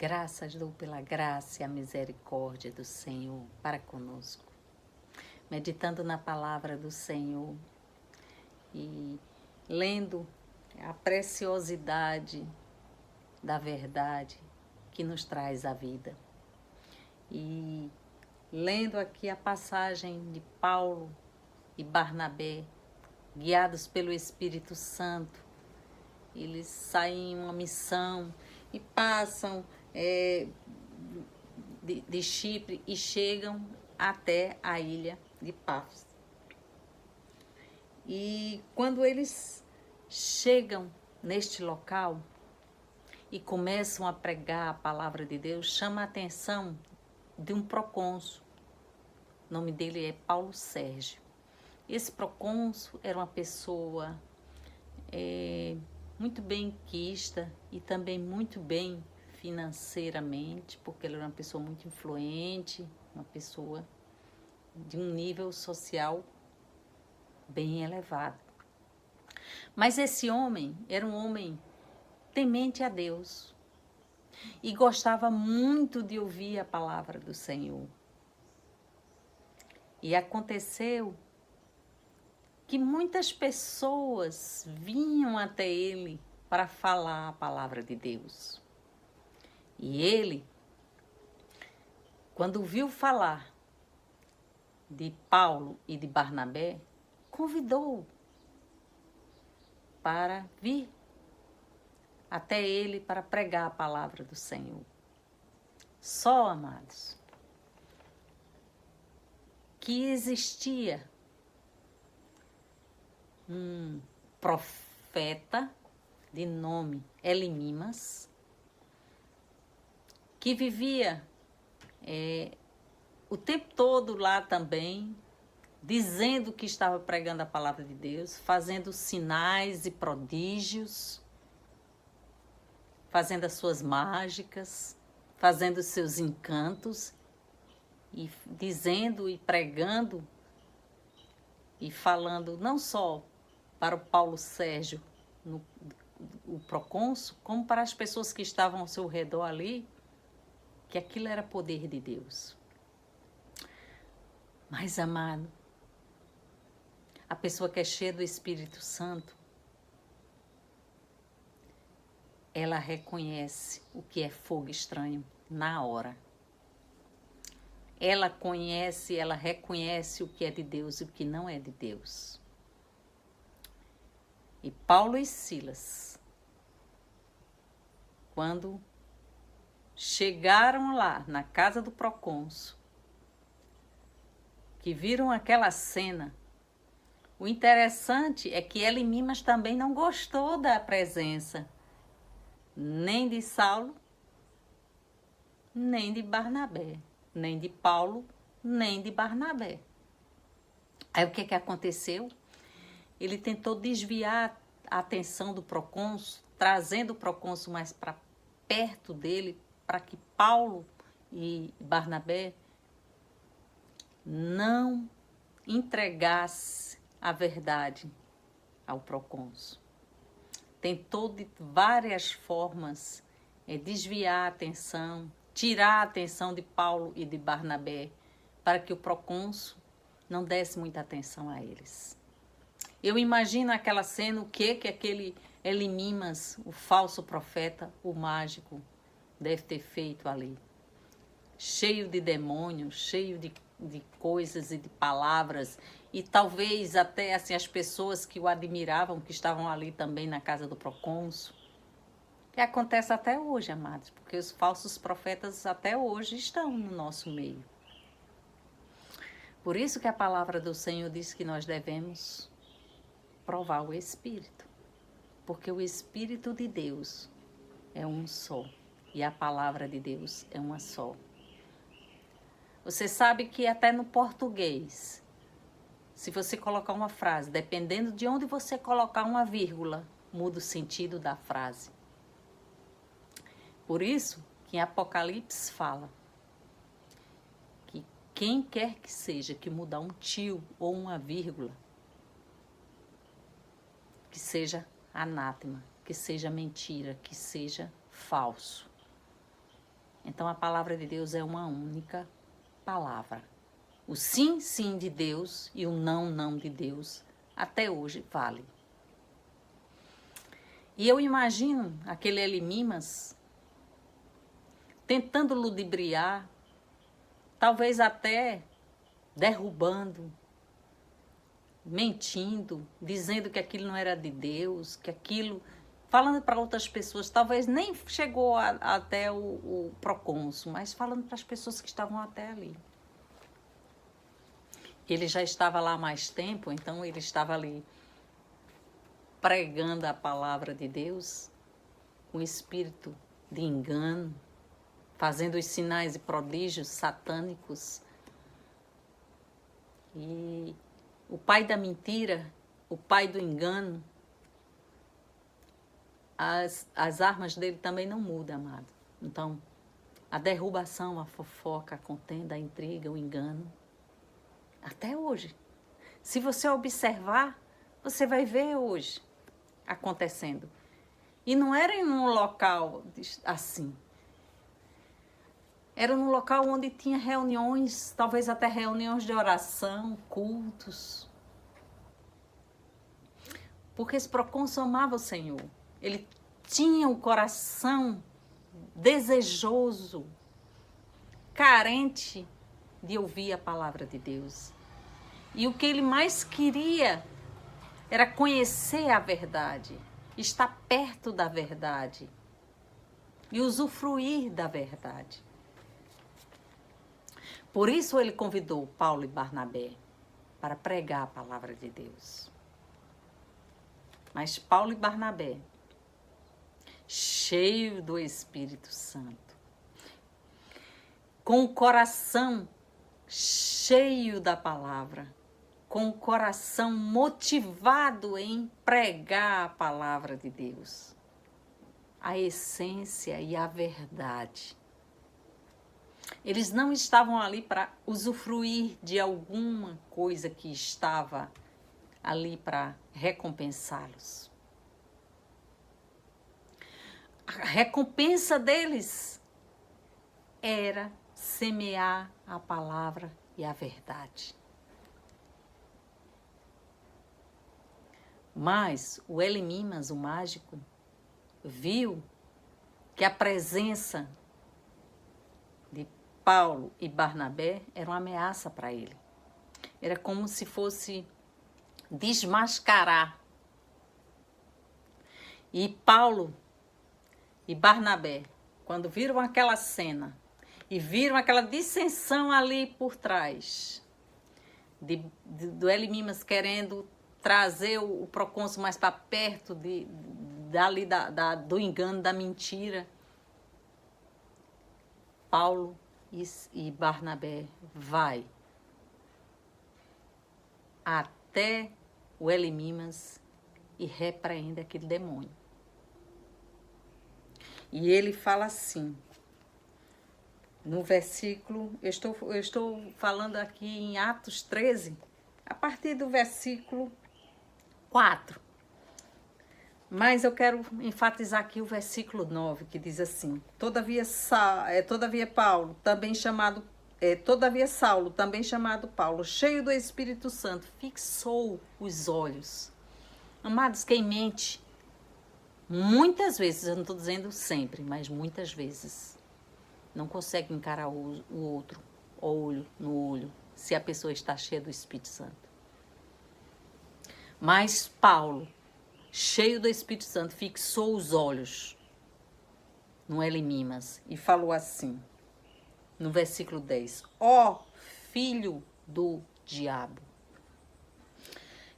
Graças dou pela graça e a misericórdia do Senhor para conosco. Meditando na palavra do Senhor e lendo a preciosidade da verdade que nos traz a vida. E lendo aqui a passagem de Paulo e Barnabé, guiados pelo Espírito Santo, eles saem em uma missão e passam de Chipre e chegam até a ilha de Pafos. E quando eles chegam neste local e começam a pregar a palavra de Deus, chama a atenção de um procônsul. O nome dele é Paulo Sérgio. Esse procônsul era uma pessoa muito bem quista e também muito bem financeiramente, porque ele era uma pessoa muito influente, uma pessoa de um nível social bem elevado. Mas esse homem era um homem temente a Deus e gostava muito de ouvir a palavra do Senhor. E aconteceu que muitas pessoas vinham até ele para falar a palavra de Deus. E ele, quando viu falar de Paulo e de Barnabé, convidou para vir até ele para pregar a palavra do Senhor. Só, amados, que existia um profeta de nome Elimimas, que vivia o tempo todo lá também, dizendo que estava pregando a palavra de Deus, fazendo sinais e prodígios, fazendo as suas mágicas, fazendo os seus encantos, e dizendo e pregando e falando não só para o Paulo Sérgio, o procônsul, como para as pessoas que estavam ao seu redor ali, que aquilo era poder de Deus. Mas, amado, a pessoa que é cheia do Espírito Santo, ela reconhece o que é fogo estranho na hora. Ela conhece, ela reconhece o que é de Deus e o que não é de Deus. E Paulo e Silas, quando chegaram lá na casa do procônsul, que viram aquela cena, o interessante é que Elimimas também não gostou da presença nem de Saulo, nem de Barnabé, nem de Paulo, nem de Barnabé. Aí o que aconteceu? Ele tentou desviar a atenção do procônsul, trazendo o procônsul mais para perto dele, para que Paulo e Barnabé não entregasse a verdade ao procônsul. Tentou de várias formas desviar a atenção, tirar a atenção de Paulo e de Barnabé, para que o procônsul não desse muita atenção a eles. Eu imagino aquela cena, o que aquele Elimimas, o falso profeta, o mágico, deve ter feito ali. Cheio de demônios, cheio de coisas e de palavras, e talvez até assim, as pessoas que o admiravam, que estavam ali também na casa do procônsul, que acontece até hoje, amados, porque os falsos profetas até hoje estão no nosso meio. Por isso que a palavra do Senhor diz que nós devemos provar o Espírito, porque o Espírito de Deus é um só e a palavra de Deus é uma só. Você sabe que até no português, se você colocar uma frase, dependendo de onde você colocar uma vírgula, muda o sentido da frase. Por isso que em Apocalipse fala que quem quer que seja que mudar um tio ou uma vírgula, que seja anátema, que seja mentira, que seja falso. Então a palavra de Deus é uma única palavra. O sim, sim de Deus e o não, não de Deus até hoje vale. E eu imagino aquele Elimimas tentando ludibriar, talvez até derrubando, mentindo, dizendo que aquilo não era de Deus, que aquilo, falando para outras pessoas, talvez nem chegou até o procônsul, mas falando para as pessoas que estavam até ali. Ele já estava lá há mais tempo, então ele estava ali pregando a palavra de Deus, com espírito de engano, fazendo os sinais e prodígios satânicos. E o pai da mentira, o pai do engano, as armas dele também não mudam, amado. Então, a derrubação, a fofoca, a contenda, a intriga, o engano, até hoje. Se você observar, você vai ver hoje acontecendo. E não era em um local assim. Era num local onde tinha reuniões, talvez até reuniões de oração, cultos. Porque esse procônsul amava o Senhor. Ele tinha um coração desejoso, carente de ouvir a palavra de Deus. E o que ele mais queria era conhecer a verdade, estar perto da verdade e usufruir da verdade. Por isso ele convidou Paulo e Barnabé para pregar a palavra de Deus. Mas Paulo e Barnabé, cheio do Espírito Santo, com o coração cheio da palavra, com o coração motivado em pregar a palavra de Deus, a essência e a verdade. Eles não estavam ali para usufruir de alguma coisa que estava ali para recompensá-los. A recompensa deles era semear a palavra e a verdade. Mas o Elimimas, o mágico, viu que a presença de Paulo e Barnabé era uma ameaça para ele. Era como se fosse desmascarar. E Paulo e Barnabé, quando viram aquela cena e viram aquela dissensão ali por trás, do Elimimas querendo trazer o procônsul mais para perto do engano, da mentira, Paulo e Barnabé vai até o Elimimas e repreende aquele demônio. E ele fala assim, no versículo, eu estou falando aqui em Atos 13, a partir do versículo 4. Mas eu quero enfatizar aqui o versículo 9, que diz assim: Todavia Saulo, também chamado Paulo, cheio do Espírito Santo, fixou os olhos. Amados, quem mente, muitas vezes, eu não estou dizendo sempre, mas muitas vezes, não consegue encarar o outro, olho no olho, se a pessoa está cheia do Espírito Santo. Mas Paulo, cheio do Espírito Santo, fixou os olhos no Elimimas e falou assim, no versículo 10, ó filho do diabo,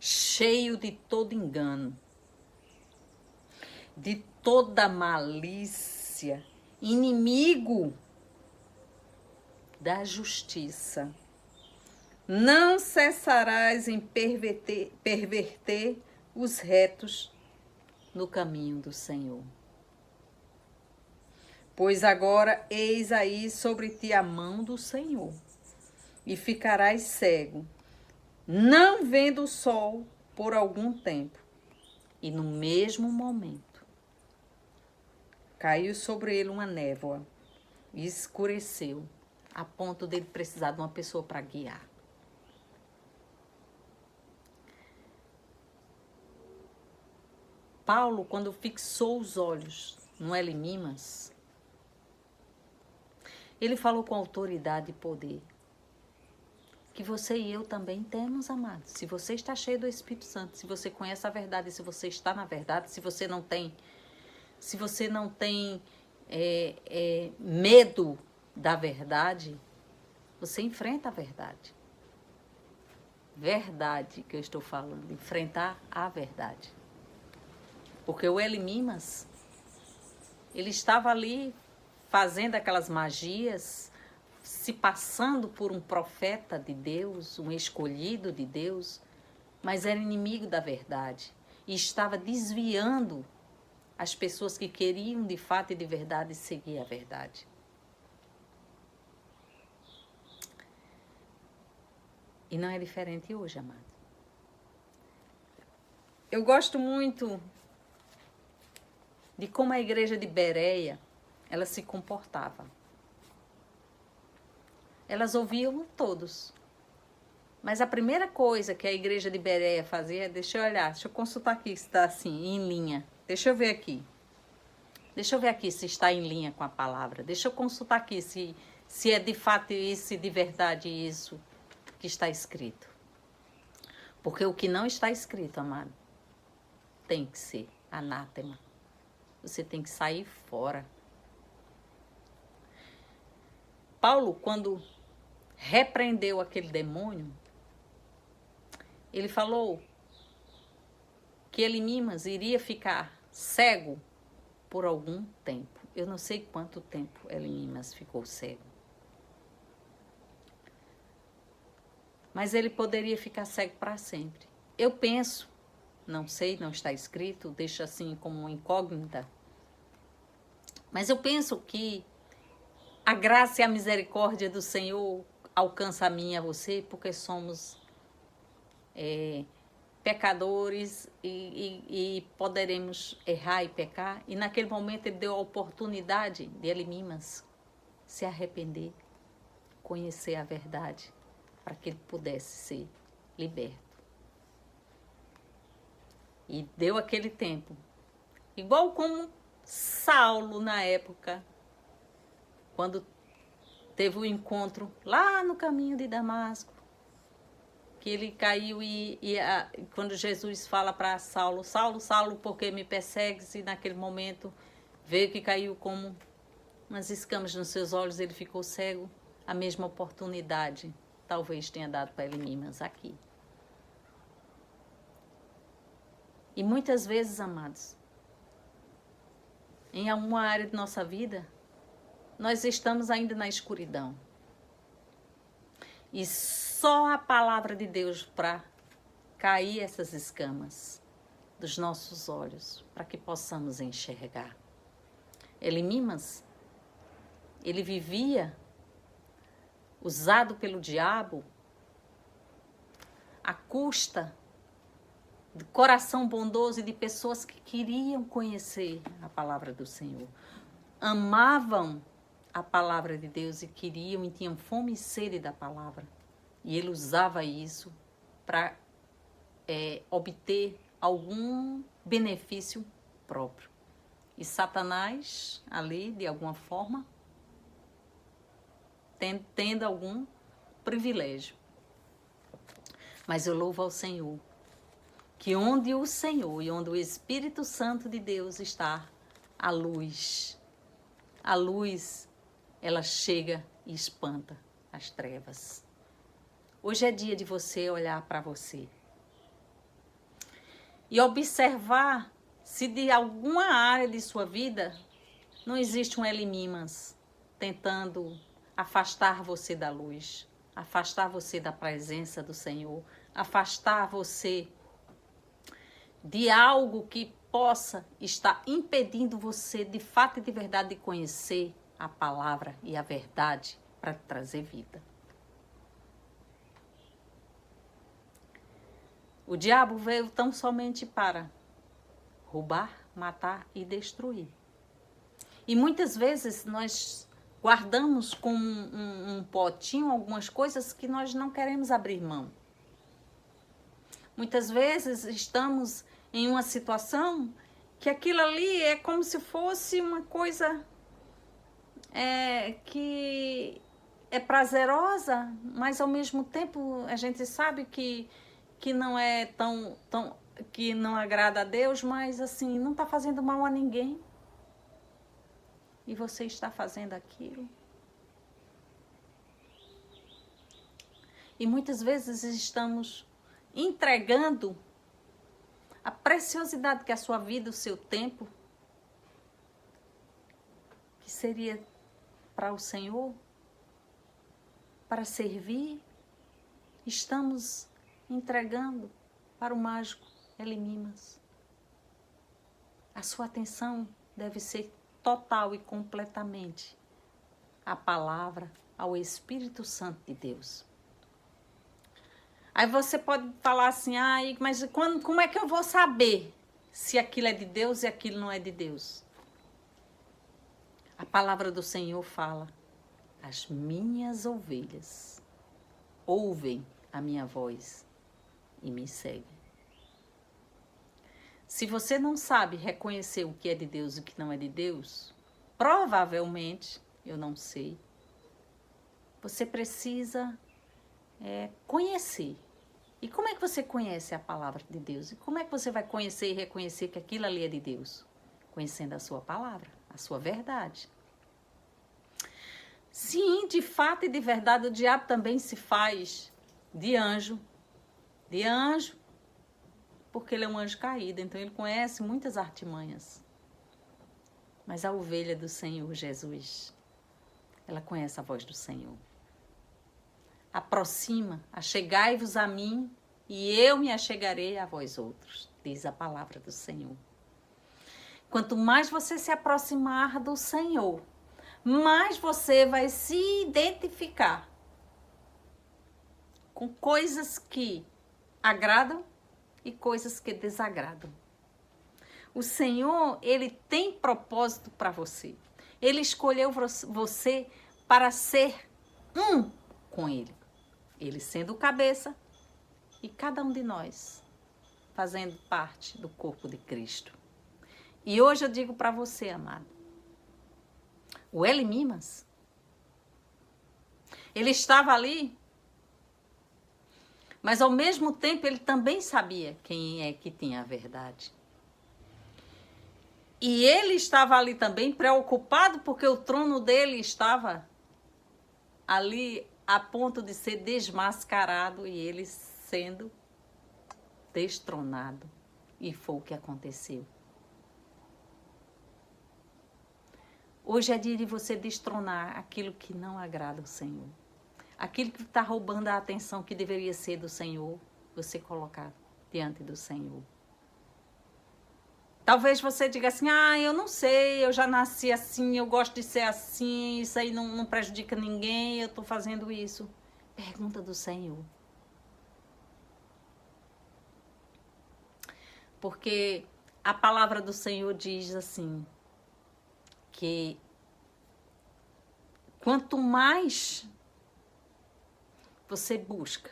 cheio de todo engano, de toda malícia, inimigo da justiça, não cessarás em perverter os retos no caminho do Senhor. Pois agora eis aí sobre ti a mão do Senhor, e ficarás cego, não vendo o sol por algum tempo. E no mesmo momento caiu sobre ele uma névoa, e escureceu, a ponto dele precisar de uma pessoa para guiar. Paulo, quando fixou os olhos no Elimas, ele falou com autoridade e poder, que você e eu também temos, amados. Se você está cheio do Espírito Santo, se você conhece a verdade, se você está na verdade, se você não tem medo da verdade, você enfrenta a verdade. Verdade que eu estou falando, enfrentar a verdade. Porque o Elimas, ele estava ali fazendo aquelas magias, se passando por um profeta de Deus, um escolhido de Deus, mas era inimigo da verdade e estava desviando as pessoas que queriam de fato e de verdade seguir a verdade. E não é diferente hoje, amado. Eu gosto muito de como a igreja de Bereia, ela se comportava. Elas ouviam todos. Mas a primeira coisa que a igreja de Bereia fazia, deixa eu olhar, deixa eu consultar aqui se está assim, em linha. Deixa eu ver aqui. Deixa eu ver aqui se está em linha com a palavra. Deixa eu consultar aqui se é de fato isso e de verdade isso que está escrito. Porque o que não está escrito, amado, tem que ser anátema. Você tem que sair fora. Paulo, quando repreendeu aquele demônio, ele falou que Elimas iria ficar cego por algum tempo. Eu não sei quanto tempo Elimas ficou cego. Mas ele poderia ficar cego para sempre. Eu penso, não sei, não está escrito, deixa assim como uma incógnita. Mas eu penso que a graça e a misericórdia do Senhor alcança a mim e a você, porque somos pecadores e poderemos errar e pecar. E naquele momento ele deu a oportunidade de Elimas se arrepender, conhecer a verdade, para que ele pudesse ser liberto. E deu aquele tempo. Igual como Saulo na época, quando teve o encontro lá no caminho de Damasco, que ele caiu quando Jesus fala para Saulo, Saulo, Saulo, por que me persegues? E naquele momento veio que caiu como umas escamas nos seus olhos, ele ficou cego. A mesma oportunidade talvez tenha dado para Elimas aqui. E muitas vezes, amados, em alguma área de nossa vida, nós estamos ainda na escuridão. E só a palavra de Deus para cair essas escamas dos nossos olhos, para que possamos enxergar. Elimas, ele vivia usado pelo diabo à custa do coração bondoso e de pessoas que queriam conhecer a palavra do Senhor. Amavam a palavra de Deus e queriam e tinham fome e sede da palavra. E ele usava isso para obter algum benefício próprio. E Satanás, ali, de alguma forma, tendo algum privilégio. Mas eu louvo ao Senhor, que onde o Senhor e onde o Espírito Santo de Deus está, a luz, ela chega e espanta as trevas. Hoje é dia de você olhar para você e observar se de alguma área de sua vida não existe um Elimas tentando afastar você da luz, afastar você da presença do Senhor, afastar você de algo que possa estar impedindo você de fato e de verdade de conhecer a palavra e a verdade para trazer vida. O diabo veio tão somente para roubar, matar e destruir. E muitas vezes nós guardamos com um potinho algumas coisas que nós não queremos abrir mão. Muitas vezes estamos em uma situação que aquilo ali é como se fosse uma coisa que é prazerosa, mas ao mesmo tempo a gente sabe que não é tão que não agrada a Deus, mas assim, não está fazendo mal a ninguém. E você está fazendo aquilo. E muitas vezes estamos entregando a preciosidade que é a sua vida, o seu tempo, que seria para o Senhor, para servir, estamos entregando para o mágico Elimimas. A sua atenção deve ser total e completamente à palavra, ao Espírito Santo de Deus. Aí você pode falar assim, mas como é que eu vou saber se aquilo é de Deus e aquilo não é de Deus? A palavra do Senhor fala, as minhas ovelhas ouvem a minha voz e me seguem. Se você não sabe reconhecer o que é de Deus e o que não é de Deus, provavelmente, eu não sei, você precisa conhecer. E como é que você conhece a palavra de Deus? E como é que você vai conhecer e reconhecer que aquilo ali é de Deus? Conhecendo a sua palavra, a sua verdade. Sim, de fato e de verdade, o diabo também se faz de anjo, porque ele é um anjo caído, então ele conhece muitas artimanhas. Mas a ovelha do Senhor Jesus, ela conhece a voz do Senhor. Aproxima, achegai-vos a mim, e eu me achegarei a vós outros, diz a palavra do Senhor. Quanto mais você se aproximar do Senhor, mais você vai se identificar com coisas que agradam e coisas que desagradam. O Senhor, ele tem propósito para você. Ele escolheu você para ser um com ele. Ele sendo o cabeça e cada um de nós fazendo parte do corpo de Cristo. E hoje eu digo para você, amado, o Elimimas, ele estava ali, mas ao mesmo tempo ele também sabia quem é que tinha a verdade. E ele estava ali também preocupado porque o trono dele estava ali a ponto de ser desmascarado e ele sendo destronado. E foi o que aconteceu. Hoje é dia de você destronar aquilo que não agrada ao Senhor. Aquilo que está roubando a atenção que deveria ser do Senhor, você colocar diante do Senhor. Talvez você diga assim, eu não sei, eu já nasci assim, eu gosto de ser assim, isso aí não prejudica ninguém, eu estou fazendo isso. Pergunta do Senhor. Porque a palavra do Senhor diz assim, que quanto mais você busca,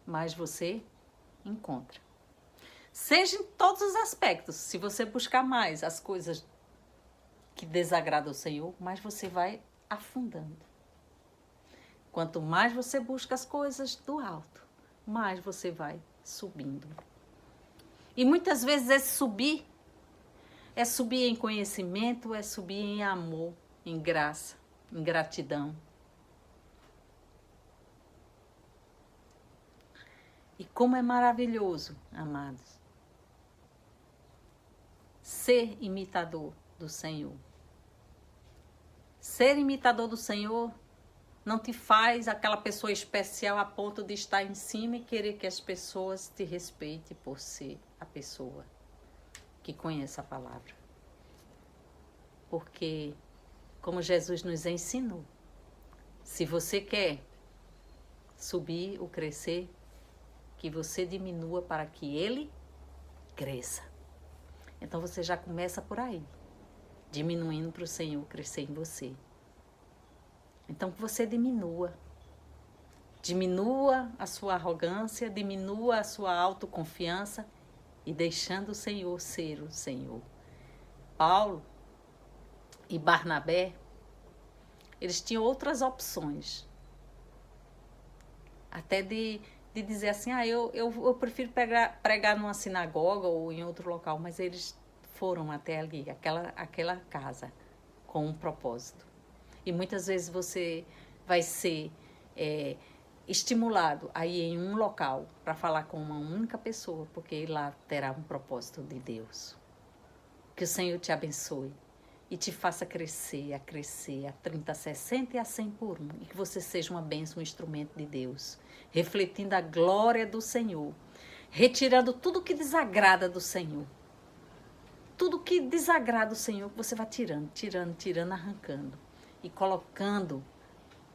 mais você encontra. Seja em todos os aspectos. Se você buscar mais as coisas que desagradam ao Senhor, mais você vai afundando. Quanto mais você busca as coisas do alto, mais você vai subindo. E muitas vezes esse subir é subir em conhecimento, é subir em amor, em graça, em gratidão. E como é maravilhoso, amados, ser imitador do Senhor. Ser imitador do Senhor não te faz aquela pessoa especial a ponto de estar em cima e querer que as pessoas te respeitem por ser a pessoa que conhece a palavra. Porque, como Jesus nos ensinou, se você quer subir ou crescer, que você diminua para que ele cresça. Então você já começa por aí, diminuindo para o Senhor crescer em você. Então que você diminua. Diminua a sua arrogância, diminua a sua autoconfiança e deixando o Senhor ser o Senhor. Paulo e Barnabé, eles tinham outras opções. Até de dizer assim, eu prefiro pregar numa sinagoga ou em outro local, mas eles foram até ali, aquela casa, com um propósito. E muitas vezes você vai ser estimulado a ir em um local para falar com uma única pessoa, porque lá terá um propósito de Deus. Que o Senhor te abençoe e te faça crescer a 30, a 60 e a 100 por um. E que você seja uma bênção, um instrumento de Deus, refletindo a glória do Senhor, retirando tudo que desagrada do Senhor. Tudo que desagrada o Senhor, você vai tirando, arrancando e colocando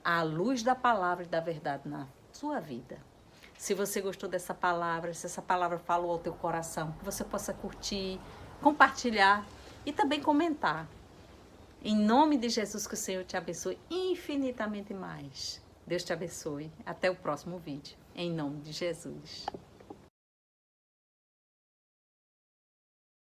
a luz da palavra e da verdade na sua vida. Se você gostou dessa palavra, se essa palavra falou ao teu coração, que você possa curtir, compartilhar e também comentar. Em nome de Jesus, que o Senhor te abençoe infinitamente mais. Deus te abençoe. Até o próximo vídeo. Em nome de Jesus.